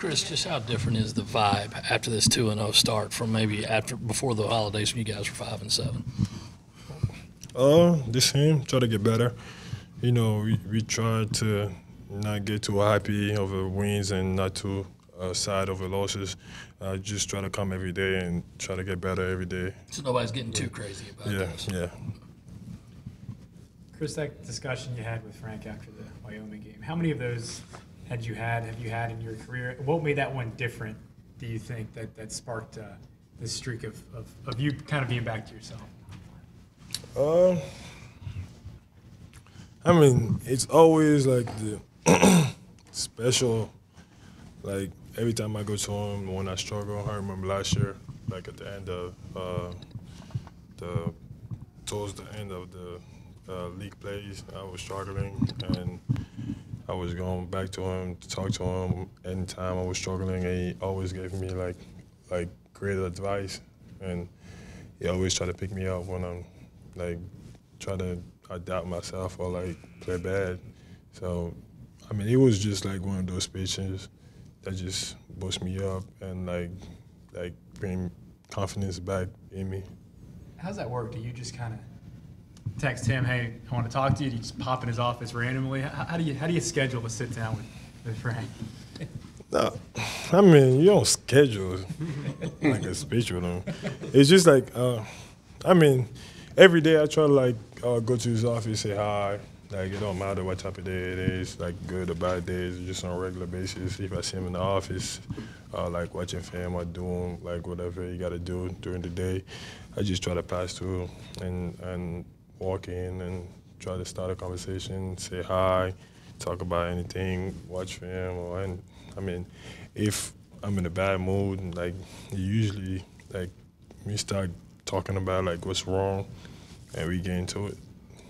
Chris, just how different is the vibe after this 2-0 start from maybe before the holidays when you guys were 5-7? The same. Try to get better. You know, we try to not get too happy over wins and not too sad over losses. Just try to come every day and try to get better every day. So nobody's getting too crazy about this. Yeah. Chris, that discussion you had with Frank after the Wyoming game, have you had in your career? What made that one different, do you think, that sparked this streak of you kind of being back to yourself? I mean, it's always like the special, like every time I go to him when I struggle. I remember last year, like at the end of towards the end of the league plays, I was struggling and I was going back to him to talk to him anytime I was struggling, and he always gave me like great advice, and he always tried to pick me up when I'm like trying to doubt myself or like play bad. So, I mean, it was just like one of those speeches that just boosts me up and like bring confidence back in me. How's that work? Do you just kind of text him, "Hey, I want to talk to you"? Do you just pop in his office randomly? How do you schedule a sit down with Frank? No, I mean, you don't schedule like a speech with him. It's just like, I mean, every day I try to like go to his office, say hi. Like, it don't matter what type of day it is, like good or bad days, just on a regular basis. If I see him in the office, like watching film or doing like whatever you got to do during the day, I just try to pass through and walk in and try to start a conversation, say hi, talk about anything, watch film, I mean, if I'm in a bad mood, like usually like we start talking about like what's wrong, and we get into it.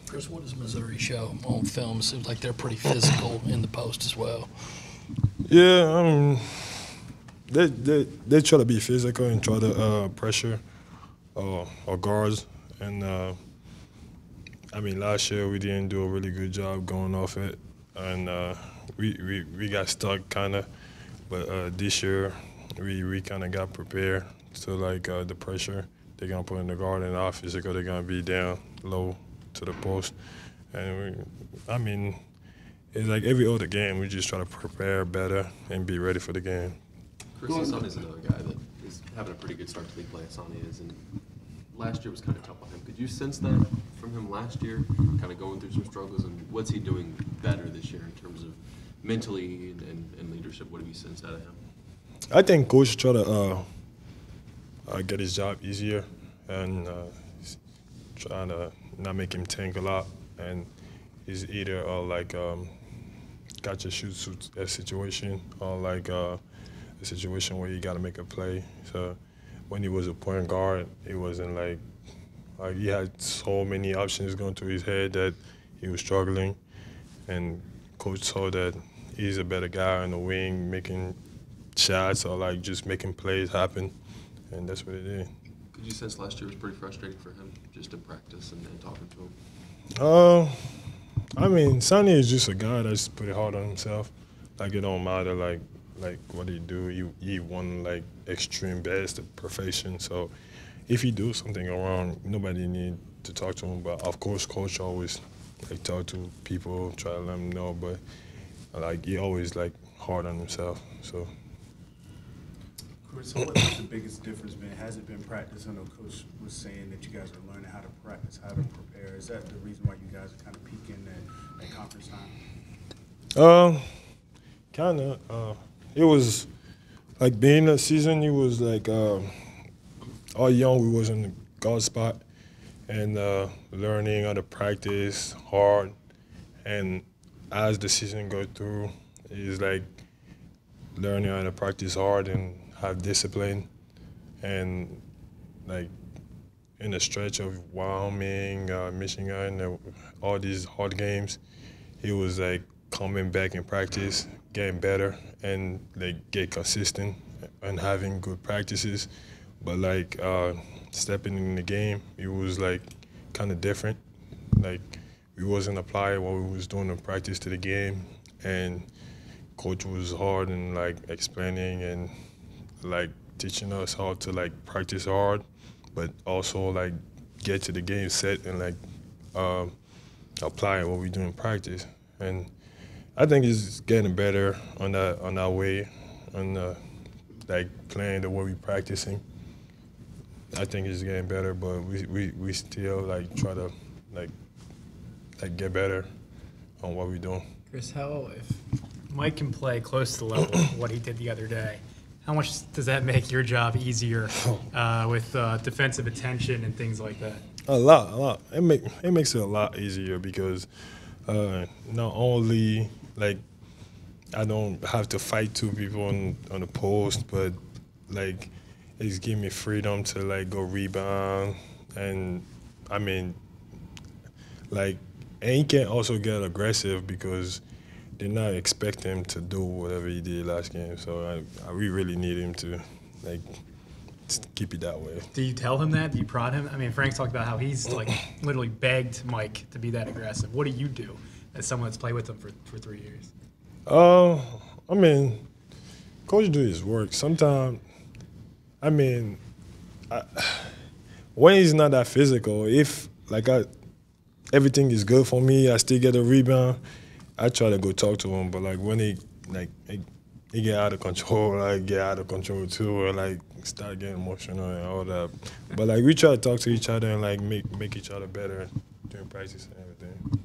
Chris, what does Missouri show on film? It seems like they're pretty physical in the post as well. Yeah, I mean, they try to be physical and try to pressure our guards, and I mean, last year we didn't do a really good job going off it, and we got stuck kind of. But this year we kind of got prepared to like the pressure they're gonna put in the guard in the office because they're gonna be down low to the post, and I mean, it's like every other game. We just try to prepare better and be ready for the game. Chris Sonny is another guy that is having a pretty good start to league play. Sonny is, and last year was kind of tough on him. Could you sense that from him last year, kind of going through some struggles, and what's he doing better this year in terms of mentally and leadership? What have you sensed out of him? I think coach try to get his job easier and trying to not make him think a lot, and he's either like catch a shoot a situation or like a situation where you got to make a play. So when he was a point guard, it wasn't like he had so many options going through his head that he was struggling, and coach saw that he's a better guy on the wing, making shots or like just making plays happen, and that's what it is. Could you sense last year was pretty frustrating for him, just in practice and talking to him? I mean, Sonny is just a guy that's pretty hard on himself. Like, it don't matter like what he do. He won like extreme best at perfection. So if he do something wrong, nobody need to talk to him. But of course, coach always like talk to people, try to let them know. But like he always like hard on himself. So. Chris, so what has the biggest difference been? Has it been practice? I know Coach was saying that you guys are learning how to practice, how to prepare. Is that the reason why you guys are kind of peaking at conference time? Kind of. It was like being a season. It was like all young. We was in the guard spot and learning how to practice hard. And as the season goes through, it's like learning how to practice hard and have discipline, and like in the stretch of Wyoming, Michigan, all these hard games, it was like coming back in practice, getting better, and like get consistent and having good practices. But like stepping in the game, it was like kind of different. Like we wasn't applying what we was doing in practice to the game, and coach was hard and like explaining and like teaching us how to like practice hard, but also like get to the game set and like apply what we do in practice. And I think it's getting better on that way, on like playing the way we practicing. I think it's getting better, but we still like try to like get better on what we do. Chris, if Mike can play close to the level of what he did the other day, how much does that make your job easier with defensive attention and things like that? A lot. It makes it a lot easier because not only like I don't have to fight two people on the post, but like it's giving me freedom to like go rebound, and I mean like, and he can also get aggressive because they're not expecting him to do whatever he did last game. So we really need him to like keep it that way. Do you tell him that? Do you prod him? I mean, Frank's talked about how he's like literally begged Mike to be that aggressive. What do you do as someone that's played with him for 3 years? I mean, coach do his work. Sometimes, I mean, when he's not that physical, if like everything is good for me, I still get a rebound, I try to go talk to him. But like when he get out of control, I get out of control too, or like start getting emotional and all that. But like we try to talk to each other and like make each other better during practice and everything.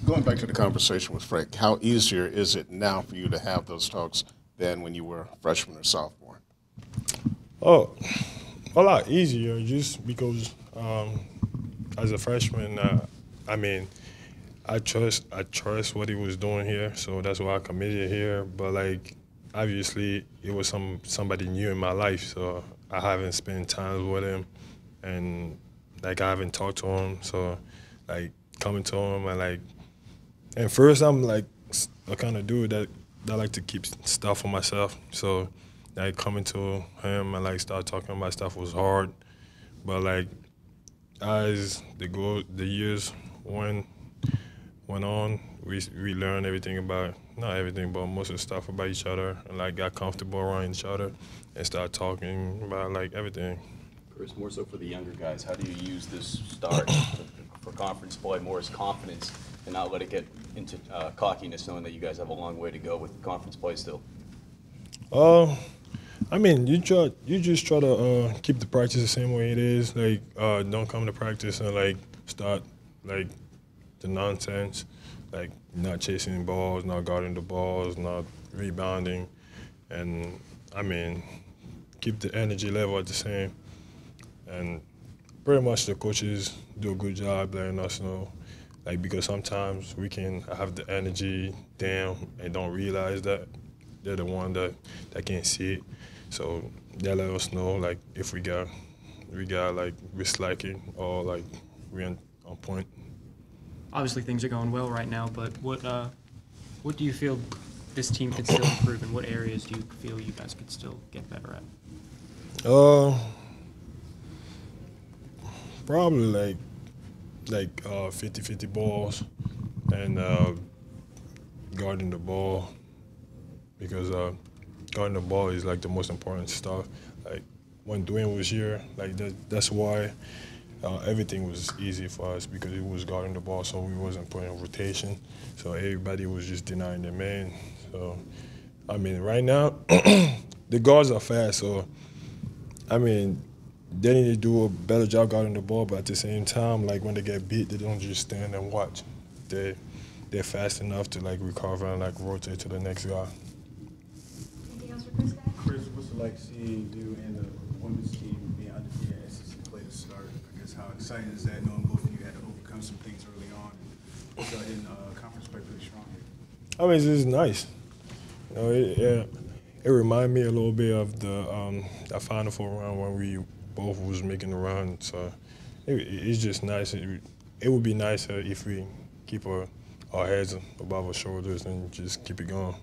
Going back to the conversation with Frank, how easier is it now for you to have those talks than when you were a freshman or sophomore? Oh, a lot easier just because as a freshman, I mean, I trust what he was doing here, so that's why I committed here. But like, obviously, it was somebody new in my life, so I haven't spent time with him, and like I haven't talked to him. So like coming to him and like, and first I'm like a kind of dude that like to keep stuff for myself. So like coming to him and like start talking about stuff was hard, but like as the years went on, we learned everything about, not everything, but most of the stuff about each other, and like got comfortable around each other and start talking about like everything. Chris, more so for the younger guys, how do you use this start for conference play more as confidence and not let it get into cockiness, knowing that you guys have a long way to go with conference play still? I mean, you just try to keep the practice the same way it is. Like, don't come to practice and like start like the nonsense, like not chasing balls, not guarding the balls, not rebounding, and I mean, keep the energy level at the same. And pretty much the coaches do a good job letting us know, like, because sometimes we can have the energy down and don't realize that they're the one that can't see it. So they let us know, like, if we got like we're slacking or like we're on point. Obviously things are going well right now, but what do you feel this team could still improve, and what areas do you feel you guys could still get better at? Probably like 50-50 balls and guarding the ball, because guarding the ball is like the most important stuff. Like when Dwayne was here, like that's why everything was easy for us, because he was guarding the ball, so we wasn't putting rotation. So everybody was just denying the man. So I mean, right now the guards are fast, so I mean, they need to do a better job guarding the ball, but at the same time, like when they get beat, they don't just stand and watch. They're fast enough to like recover and like rotate to the next guy. Anything else for Chris? Chris, what's it like seeing you and the women's team being undefeated at SEC play to start? I guess how exciting is that, knowing both of you had to overcome some things early on and got in conference play pretty strong here? I mean, it's nice. You know, it reminded me a little bit of the Final Four round when we both was making the run. So it's just nice. It would be nicer if we keep our heads above our shoulders and just keep it going.